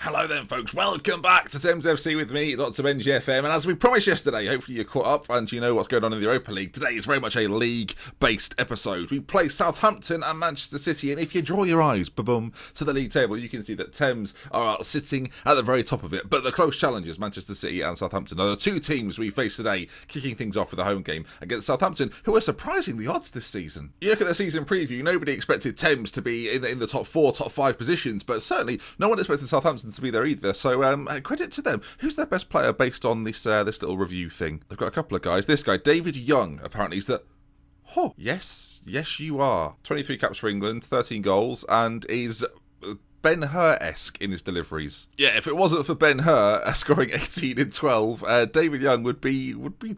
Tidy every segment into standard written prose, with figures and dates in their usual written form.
Hello then folks, welcome back to Thames FC with me, Dr. Benji FM, and as we promised yesterday, hopefully you're caught up and you know what's going on in the Europa League. Today is very much a league-based episode. We play Southampton and Manchester City, and if you draw your eyes, ba-boom, to the league table, you can see that Thames are sitting at the very top of it, but the close challengers, Manchester City and Southampton, are the two teams we face today, kicking things off with a home game against Southampton, who are surprisingly odds this season. You look at the season preview, nobody expected Thames to be in the top 4, top 5 positions, but certainly no one expected Southampton to be there either, so credit to them. Who's their best player based on this little review thing? They've got a couple of guys. This guy, David Young, apparently is the... Oh, yes you are. 23 caps for England, 13 goals, and is... Ben Hur-esque in his deliveries. Yeah, if it wasn't for Ben Hur scoring 18 in 12, David Young would be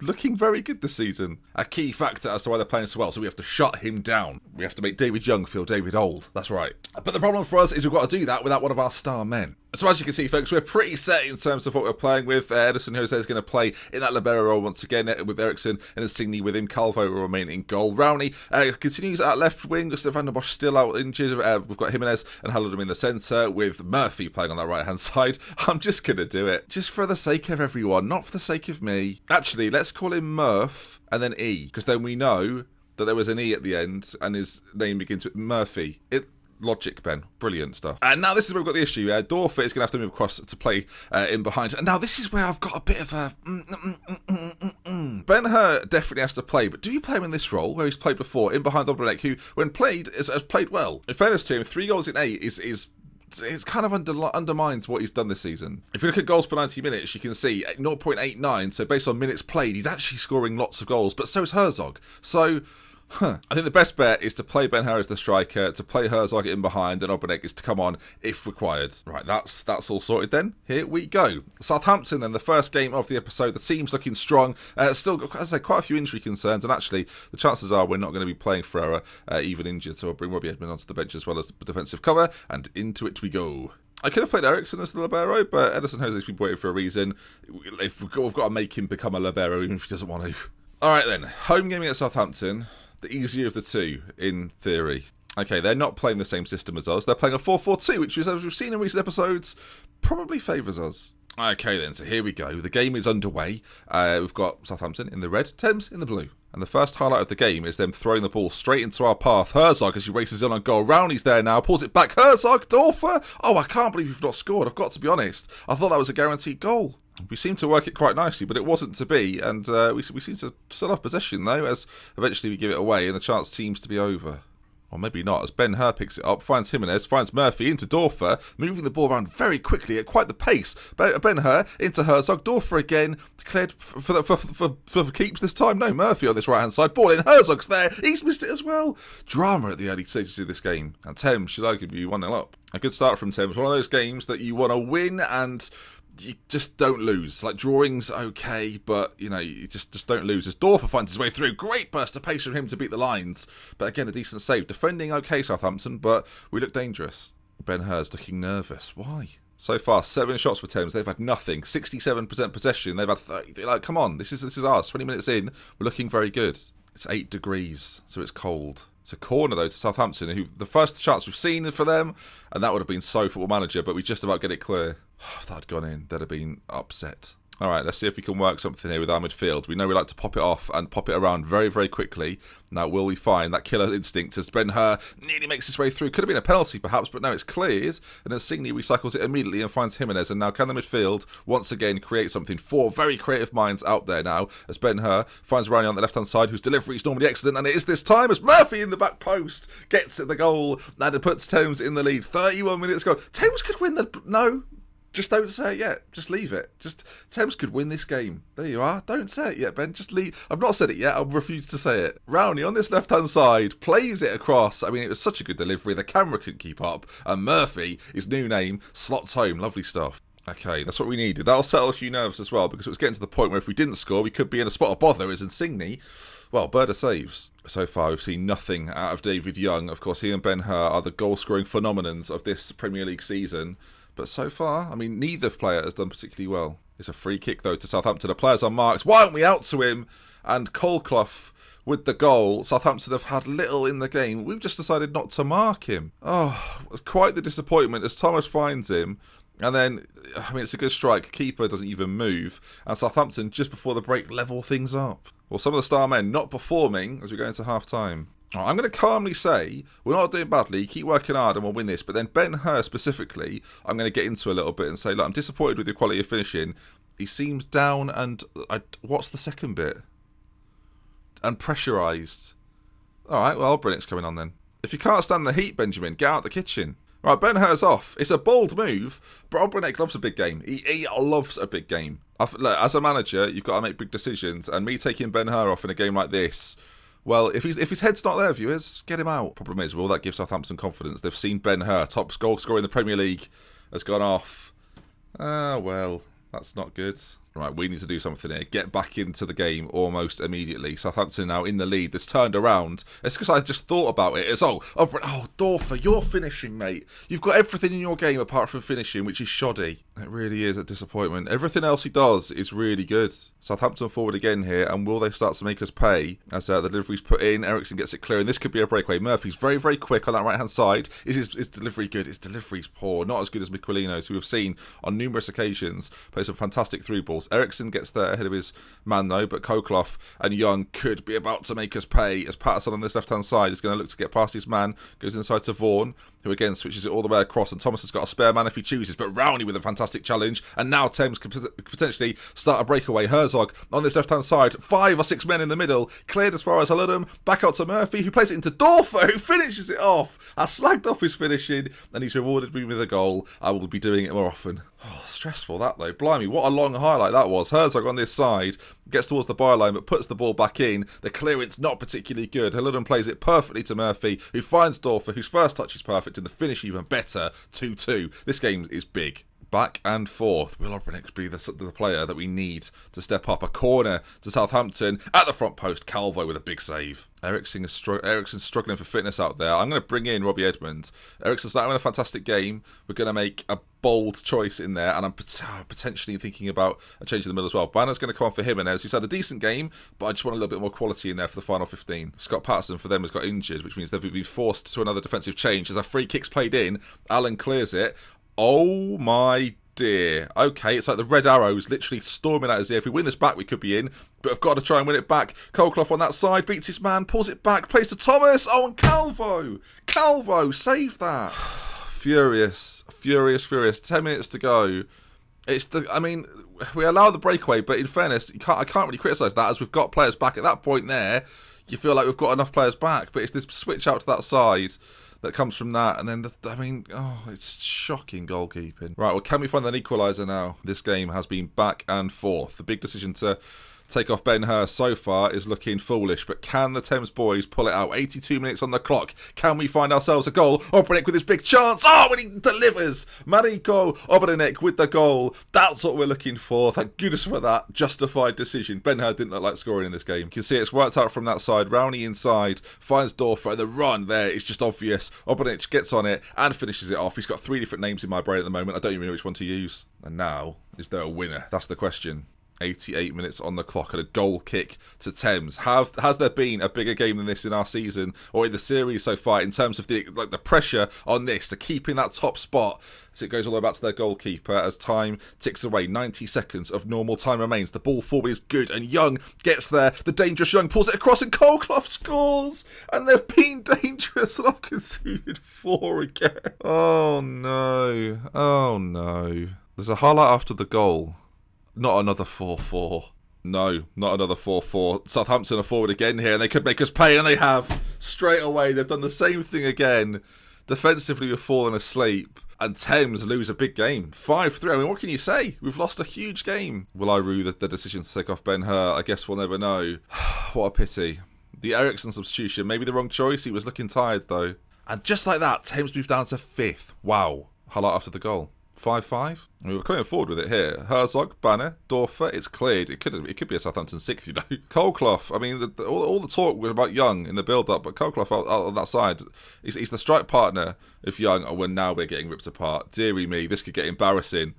looking very good this season. A key factor as to why they're playing so well, so we have to shut him down. We have to make David Young feel David old. That's right. But the problem for us is we've got to do that without one of our star men. So as you can see, folks, we're pretty set in terms of what we're playing with. Edison Jose is going to play in that libero role once again with Ericsson and Insigne with him. Calvo will remain in goal. Rowney continues at left wing. Stefan de Bosch still out injured. We've got Jimenez and Hallam in the centre with Murphy playing on that right-hand side. I'm just going to do it. Just for the sake of everyone, not for the sake of me. Actually, let's call him Murph and then E, because then we know that there was an E at the end and his name begins with Murphy. Logic, Ben. Brilliant stuff. And now this is where we've got the issue. Dorfer is going to have to move across to play in behind. And now this is where I've got a bit of a... Ben Hur definitely has to play, but do you play him in this role where he's played before, in behind Obrenick, who, when played, has played well? In fairness to him, 3 goals in 8 is it kind of undermines what he's done this season. If you look at goals per 90 minutes, you can see 0.89, so based on minutes played, he's actually scoring lots of goals, but so is Herzog. So... I think the best bet is to play Ben Hur as the striker, to play Herzog in behind, and Obrenick is to come on if required. Right, that's all sorted then. Here we go. Southampton then, the first game of the episode. The team's looking strong. Still, as I say, quite a few injury concerns, and actually, the chances are we're not going to be playing Ferreira, even injured, so I'll bring Robbie Edmond onto the bench as well as the defensive cover, and into it we go. I could have played Ericsson as the libero, but Edison Jose's been waiting for a reason. We've got to make him become a libero, even if he doesn't want to. All right then, home game against Southampton. The easier of the two, in theory. Okay, they're not playing the same system as us. They're playing a 4-4-2, which, as we've seen in recent episodes, probably favours us. Okay then, so here we go. The game is underway. We've got Southampton in the red, Thames in the blue. And the first highlight of the game is them throwing the ball straight into our path. Herzog, as he races in on goal. Rowney's there now, pulls it back. Herzog, Dorfer. Oh, I can't believe you've not scored. I've got to be honest. I thought that was a guaranteed goal. We seem to work it quite nicely, but it wasn't to be, and we seem to still have possession, though, as eventually we give it away, and the chance seems to be over. Or maybe not, as Ben Hur picks it up, finds Jimenez, finds Murphy into Dorfer, moving the ball around very quickly at quite the pace. Ben Hur into Herzog, Dorfer again, declared for keeps this time. No, Murphy on this right-hand side, ball in, Herzog's there, he's missed it as well. Drama at the early stages of this game, and Thames should arguably be 1-0 up. A good start from Thames, one of those games that you want to win and... you just don't lose. Like, drawing's okay, but, you know, you just don't lose. As Dorfer finds his way through, great burst of pace from him to beat the lines. But again, a decent save. Defending okay, Southampton, but we look dangerous. Ben Hur's looking nervous. Why? So far, 7 shots for Thames. They've had nothing. 67% possession. They've had 30. Like, come on, this is ours. 20 minutes in, we're looking very good. It's 8 degrees, so it's cold. It's a corner, though, to Southampton, who the first chance we've seen for them, and that would have been so Football Manager, but we just about get it clear. If that had gone in, they'd have been upset. All right, let's see if we can work something here with our midfield. We know we like to pop it off and pop it around very, very quickly. Now, will we find that killer instinct as Ben Hur nearly makes his way through? Could have been a penalty, perhaps, but no, it's clears. And then Insigne recycles it immediately and finds Jimenez. And now can the midfield once again create something? 4 very creative minds out there now as Ben Hur finds Rowney on the left-hand side, whose delivery is normally excellent. And it is this time as Murphy in the back post gets at the goal. And it puts Thames in the lead. 31 minutes ago. Thames could win the... No. Just don't say it yet. Just leave it. Thames could win this game. There you are. Don't say it yet, Ben. Just leave. I've not said it yet. I'll refuse to say it. Rowney on this left-hand side plays it across. I mean, it was such a good delivery. The camera couldn't keep up. And Murphy, his new name, slots home. Lovely stuff. Okay, that's what we needed. That'll settle a few nerves as well, because it was getting to the point where if we didn't score, we could be in a spot of bother as Insigne. Well, Bird of saves. So far, we've seen nothing out of David Young. Of course, he and Ben Hur are the goal-scoring phenomenons of this Premier League season. But so far, I mean, neither player has done particularly well. It's a free kick, though, to Southampton. The players are marked. Why aren't we out to him? And Colclough with the goal. Southampton have had little in the game. We've just decided not to mark him. Oh, quite the disappointment as Thomas finds him. And then, I mean, it's a good strike. Keeper doesn't even move. And Southampton, just before the break, level things up. Well, some of the star men not performing as we go into half-time. I'm going to calmly say, we're not doing badly, keep working hard and we'll win this. But then Ben-Hur specifically, I'm going to get into a little bit and say, look, I'm disappointed with your quality of finishing. He seems down and... what's the second bit? And pressurised. Alright, well, Brinick's coming on then. If you can't stand the heat, Benjamin, get out the kitchen. Right, Ben-Hur's off. It's a bold move, but Obrenick loves a big game. He loves a big game. Look, as a manager, you've got to make big decisions, and me taking Ben-Hur off in a game like this... Well, if his head's not there, viewers, get him out. Problem is, will that give Southampton confidence? They've seen Ben-Hur, top goal scorer in the Premier League, has gone off. Well, that's not good. Right, we need to do something here. Get back into the game almost immediately. Southampton now in the lead. This turned around. It's because I just thought about it. It's, Dorfer, you're finishing, mate. You've got everything in your game apart from finishing, which is shoddy. It really is a disappointment. Everything else he does is really good. Southampton forward again here, and will they start to make us pay? As the delivery's put in, Ericsson gets it clear, and this could be a breakaway. Murphy's very, very quick on that right-hand side. Is his delivery good? His delivery's poor. Not as good as Miquelino's, who we've seen on numerous occasions play some fantastic through balls. Ericsson gets there ahead of his man though, but Colclough and Young could be about to make us pay as Patterson on this left-hand side is going to look to get past his man, goes inside to Vaughan, who again switches it all the way across, and Thomas has got a spare man if he chooses, but Rowney with a fantastic challenge, and now Thames could potentially start a breakaway. Herzog on this left-hand side, 5 or 6 men in the middle, cleared as far as Haludum, back out to Murphy, who plays it into Dorfer, who finishes it off. I slagged off his finishing, and he's rewarded me with a goal. I will be doing it more often. Oh, stressful that though. Blimey, what a long highlight that was. Herzog on this side gets towards the byline but puts the ball back in. The clearance not particularly good. Haludum plays it perfectly to Murphy, who finds Dorfer, whose first touch is perfect and the finish even better. 2-2. This game is big. Back and forth. Will Obrenick be the player that we need to step up? A corner to Southampton at the front post. Calvo with a big save. Eriksen's struggling for fitness out there. I'm going to bring in Robbie Edmonds. Eriksen's not having a fantastic game. We're going to make a bold choice in there, and I'm potentially thinking about a change in the middle as well. Banner's going to come on for Jimenez, who's had a decent game, but I just want a little bit more quality in there for the final 15. Scott Patterson for them has got injured, which means they've been forced to another defensive change. As a free kick's played in, Allen clears it. Oh my dear. Okay, it's like the red arrows literally storming at us here. If we win this back, we could be in, but I've got to try and win it back. Colclough on that side, beats his man, pulls it back, plays to Thomas. Oh, and Calvo, save that. Furious. 10 minutes to go. We allow the breakaway, but in fairness, I can't really criticise that, as we've got players back at that point there. You feel like we've got enough players back, but it's this switch out to that side that comes from that, and then it's shocking goalkeeping. Right, well, can we find an equaliser now? This game has been back and forth. The big decision to take off Ben-Hur so far is looking foolish, but can the Thames boys pull it out? 82 minutes on the clock. Can we find ourselves a goal? Obrenick with his big chance. Oh, and he delivers. Mariko Obrenick with the goal. That's what we're looking for. Thank goodness for that. Justified decision. Ben-Hur didn't look like scoring in this game. You can see it's worked out from that side. Rowney inside, finds Dorfer, and the run there is just obvious. Obrenick gets on it and finishes it off. He's got 3 different names in my brain at the moment. I don't even know which one to use. And now, is there a winner? That's the question. 88 minutes on the clock and a goal kick to Thames. Has there been a bigger game than this in our season or in the series so far in terms of the pressure on this to keep in that top spot as it goes all the way back to their goalkeeper as time ticks away? 90 seconds of normal time remains. The ball forward is good and Young gets there. The dangerous Young pulls it across and Colclough scores, and they've been dangerous and I've conceded 4 again. Oh no. There's a highlight after the goal. Not another 4-4. No, not another 4-4. Southampton are forward again here, and they could make us pay, and they have. Straight away, they've done the same thing again. Defensively, we've fallen asleep. And Thames lose a big game. 5-3. I mean, what can you say? We've lost a huge game. Will I rue the decision to take off Ben-Hur? I guess we'll never know. What a pity. The Ericsson substitution, maybe the wrong choice. He was looking tired, though. And just like that, Thames moved down to 5th. Wow. Highlight after the goal. 5-5. I mean, we're coming forward with it here. Herzog, Banner, Dorfer, it's cleared. It could be a Southampton 6th, you know. Colclough, I mean, all the talk was about Young in the build-up, but Colclough out on that side, he's the strike partner of Young, and now we're getting ripped apart. Deary me, this could get embarrassing.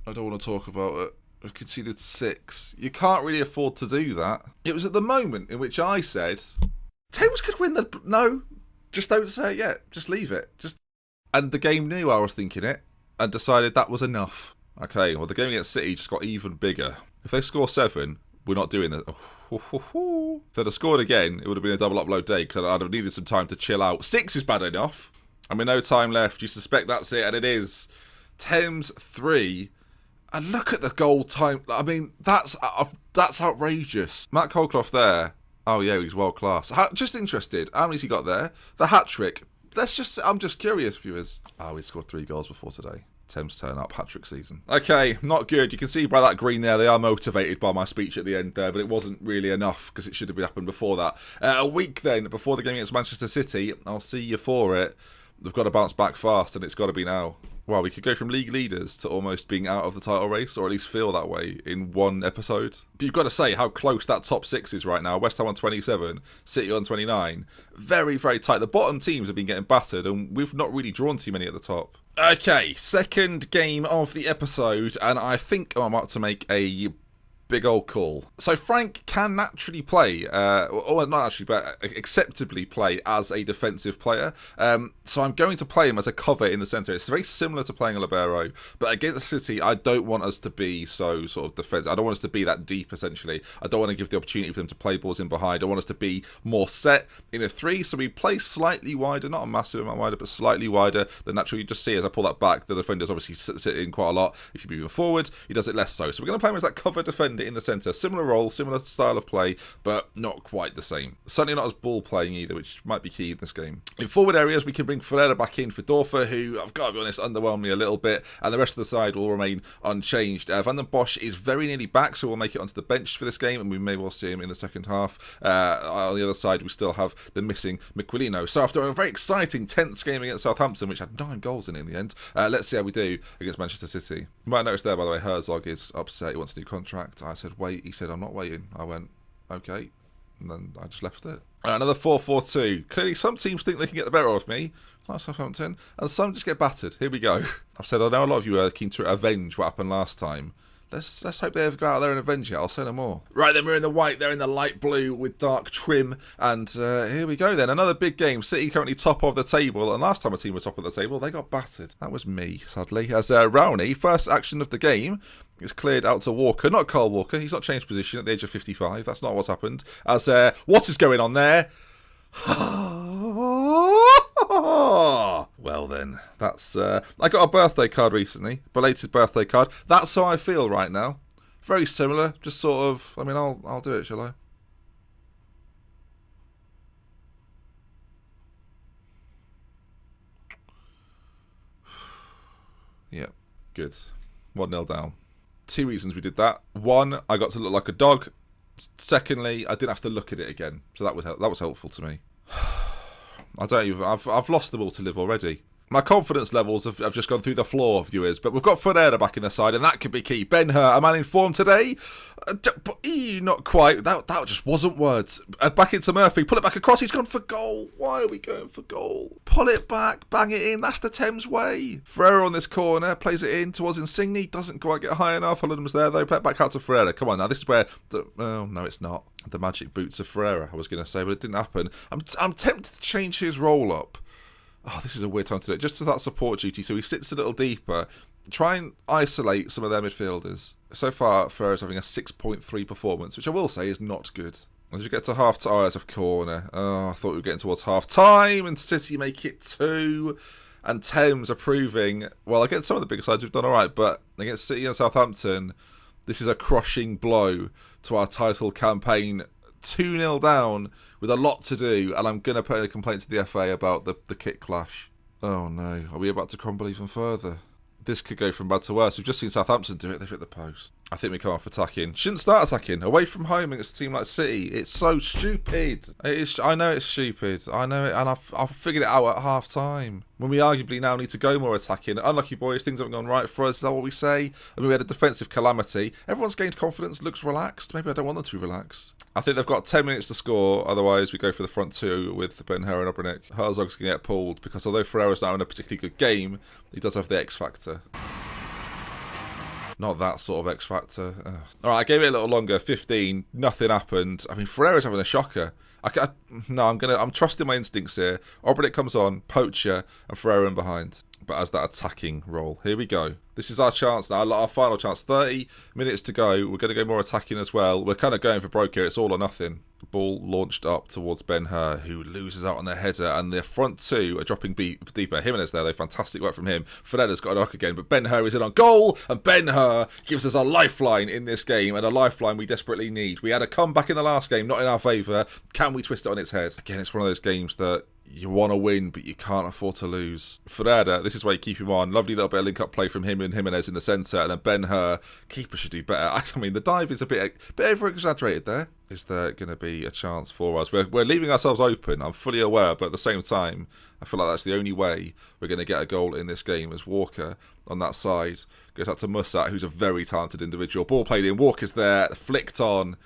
I don't want to talk about it. We've conceded 6. You can't really afford to do that. It was at the moment in which I said, Thames could win the... No, just don't say it yet. Just leave it. And the game knew I was thinking it and decided that was enough. Okay, well, the game against City just got even bigger. If they score 7, we're not doing that. If they'd have scored again, it would have been a double upload day because I'd have needed some time to chill out. 6 is bad enough. I mean, no time left. You suspect that's it, and it is. Thames 3. And look at the goal time. I mean, that's outrageous. Matt Colclough there. Oh, yeah, he's world class. Just interested. How many's he got there? The hat-trick. I'm just curious, viewers. Oh, he scored 3 goals before today. Thames turn up, hat-trick season. Okay, not good. You can see by that green there, they are motivated by my speech at the end there, but it wasn't really enough because it should have happened before that. A week then, before the game against Manchester City, I'll see you for it. They've got to bounce back fast, and it's got to be now. Well, we could go from league leaders to almost being out of the title race, or at least feel that way in one episode. But you've got to say how close that top 6 is right now. West Ham on 27, City on 29. Very, very tight. The bottom teams have been getting battered, and we've not really drawn too many at the top. Okay, second game of the episode, and I think I'm about to make a big old call. So Frank can naturally play, or not actually, but acceptably play as a defensive player. So I'm going to play him as a cover in the centre. It's very similar to playing a libero, but against City, I don't want us to be so sort of defensive. I don't want us to be that deep, essentially. I don't want to give the opportunity for them to play balls in behind. I want us to be more set in a 3, so we play slightly wider, not a massive amount wider, but slightly wider than naturally. You just see as I pull that back, the defender's obviously sit in quite a lot. If you're moving forward, he does it less so. So we're going to play him as that cover defender in the centre. Similar role, similar style of play, but not quite the same. Certainly not as ball playing either, which might be key in this game. In forward areas, we can bring Ferreira back in for Dorfer, who, I've got to be honest, underwhelmed me a little bit, and the rest of the side will remain unchanged. Van den Bosch is very nearly back, so we'll make it onto the bench for this game, and we may well see him in the second half. On the other side, we still have the missing Miquelino. So after a very exciting 10th game against Southampton, which had 9 goals in the end, let's see how we do against Manchester City. You might notice there, by the way, Herzog is upset. He wants a new contract. I said, wait. He said, I'm not waiting. I went, okay. And then I just left it. Another 4-4-2. Clearly, some teams think they can get the better of me, like Southampton, and some just get battered. Here we go. I've said, I know a lot of you are keen to avenge what happened last time. Let's hope they ever go out there and avenge it. I'll say no more. Right, then we're in the white. They're in the light blue with dark trim. And here we go then. Another big game. City currently top of the table. And last time a team was top of the table, they got battered. That was me, sadly. As Rowney, first action of the game, is cleared out to Walker. Not Carl Walker. He's not changed position at the age of 55. That's not what's happened. As what is going on there? Well then, that's I got a birthday card recently, belated birthday card. That's how I feel right now. Very similar, just sort of. I mean, I'll do it, shall I? Yeah, good. 1-0 down. 2 reasons we did that. 1, I got to look like a dog. Secondly, I didn't have to look at it again, so that was helpful to me. I've lost the will to live already. My confidence levels have just gone through the floor, viewers. But we've got Ferreira back in the side, and that could be key. Ben-Hur, a man in form today. Not quite. That just wasn't words. Back into Murphy. Pull it back across. He's gone for goal. Why are we going for goal? Pull it back. Bang it in. That's the Thames way. Ferreira on this corner. Plays it in towards Insigne. Doesn't quite get high enough. Holland's there, though. Play it back out to Ferreira. Come on, now. This is where... Oh, no, it's not. The magic boots of Ferreira, I was going to say, but it didn't happen. I'm tempted to change his role up. Oh, this is a weird time to do it. Just to that support duty, so he sits a little deeper. Try and isolate some of their midfielders. So far, Ferreira's having a 6.3 performance, which I will say is not good. As we get to half-time, oh, it's a corner. Oh, I thought we were getting towards half-time, and City make it 2. And Thames are proving, well, against some of the bigger sides, we've done all right, but against City and Southampton, this is a crushing blow to our title campaign. 2-0 down with a lot to do, and I'm going to put in a complaint to the FA about the kit clash. Oh no, are we about to crumble even further? This could go from bad to worse. We've just seen Southampton do it. They've hit the post. I think we come off attacking. Shouldn't start attacking. Away from home against a team like City. It's so stupid. It is. I know it's stupid. I know it, and I've figured it out at half time. When we arguably now need to go more attacking. Unlucky boys, things haven't gone right for us. Is that what we say? I mean, we had a defensive calamity. Everyone's gained confidence, looks relaxed. Maybe I don't want them to be relaxed. I think they've got 10 minutes to score. Otherwise, we go for the front 2 with Ben-Hur and Obrenick. Herzog's going to get pulled because although Ferreira's not having a particularly good game, he does have the X factor. Not that sort of X Factor. All right, I gave it a little longer. 15. Nothing happened. I mean, Ferreira's having a shocker. I'm trusting my instincts here. Obranick comes on, Poacher, and Ferreira in behind. But as that attacking role. Here we go. This is our chance now, our final chance. 30 minutes to go. We're going to go more attacking as well. We're kind of going for broke here. It's all or nothing. The ball launched up towards Ben-Hur, who loses out on their header, and the front two are dropping deeper. Jimenez there, though. Fantastic work from him. Feneda's got a knock again, but Ben-Hur is in on goal, and Ben-Hur gives us a lifeline in this game, and a lifeline we desperately need. We had a comeback in the last game, not in our favour. Can we twist it on its head? Again, it's one of those games that you want to win, but you can't afford to lose. Ferreira, this is why you keep him on. Lovely little bit of link-up play from him and Jimenez in the centre, and then Ben-Hur. Keeper should do better. I mean, the dive is a bit over-exaggerated there. Is there going to be a chance for us? We're leaving ourselves open, I'm fully aware, but at the same time, I feel like that's the only way we're going to get a goal in this game, as Walker on that side goes out to Musat, who's a very talented individual. Ball played in, Walker's there, flicked on,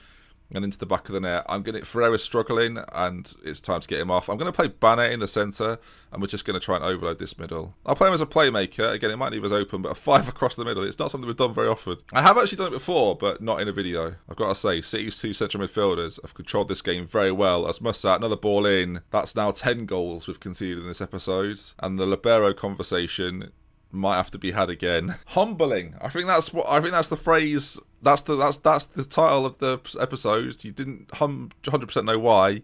and into the back of the net. Ferreira's struggling, and it's time to get him off. I'm going to play Banner in the centre, and we're just going to try and overload this middle. I'll play him as a playmaker. Again, it might leave us open, but a 5 across the middle, it's not something we've done very often. I have actually done it before, but not in a video. I've got to say, City's 2 central midfielders have controlled this game very well. As Musat, another ball in. That's now 10 goals we've conceded in this episode. And the libero conversation might have to be had again. Humbling. I think that's the phrase. That's the title of the episode. You didn't 100% know why.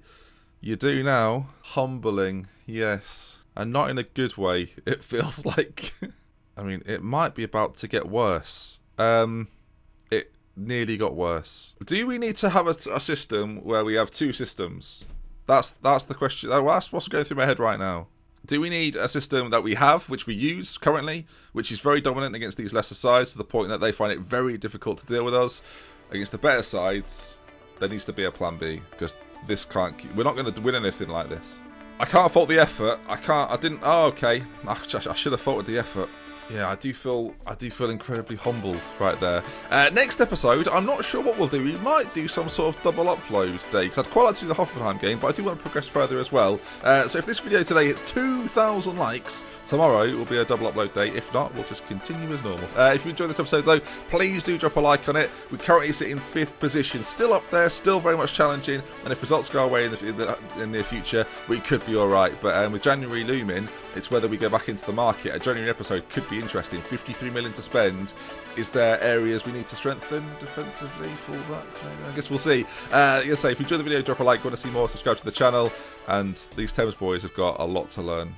You do now. Humbling. Yes. And not in a good way. It feels like. I mean, it might be about to get worse. It nearly got worse. Do we need to have a system where we have 2 systems? That's the question. That's what's going through my head right now. Do we need a system that we have, which we use currently, which is very dominant against these lesser sides to the point that they find it very difficult to deal with us? Against the better sides, there needs to be a plan B, because this can't keep, we're not going to win anything like this. I can't fault the effort. Oh, okay. I should have faulted the effort. Yeah, I do feel incredibly humbled right there. Next episode, I'm not sure what we'll do. We might do some sort of double upload day, because I'd quite like to do the Hoffenheim game, but I do want to progress further as well. So if this video today hits 2,000 likes, tomorrow will be a double upload day. If not, we'll just continue as normal. If you enjoyed this episode though, please do drop a like on it. We currently sit in 5th position, still up there, still very much challenging, and if results go our way in the near future, we could be alright. But with January looming, it's whether we go back into the market. A January episode could be interesting. 53 million to spend. Is there areas we need to strengthen defensively for that? I guess we'll see. If you enjoyed the video, drop a like. Want to see more, subscribe to the channel. And these Thames boys have got a lot to learn.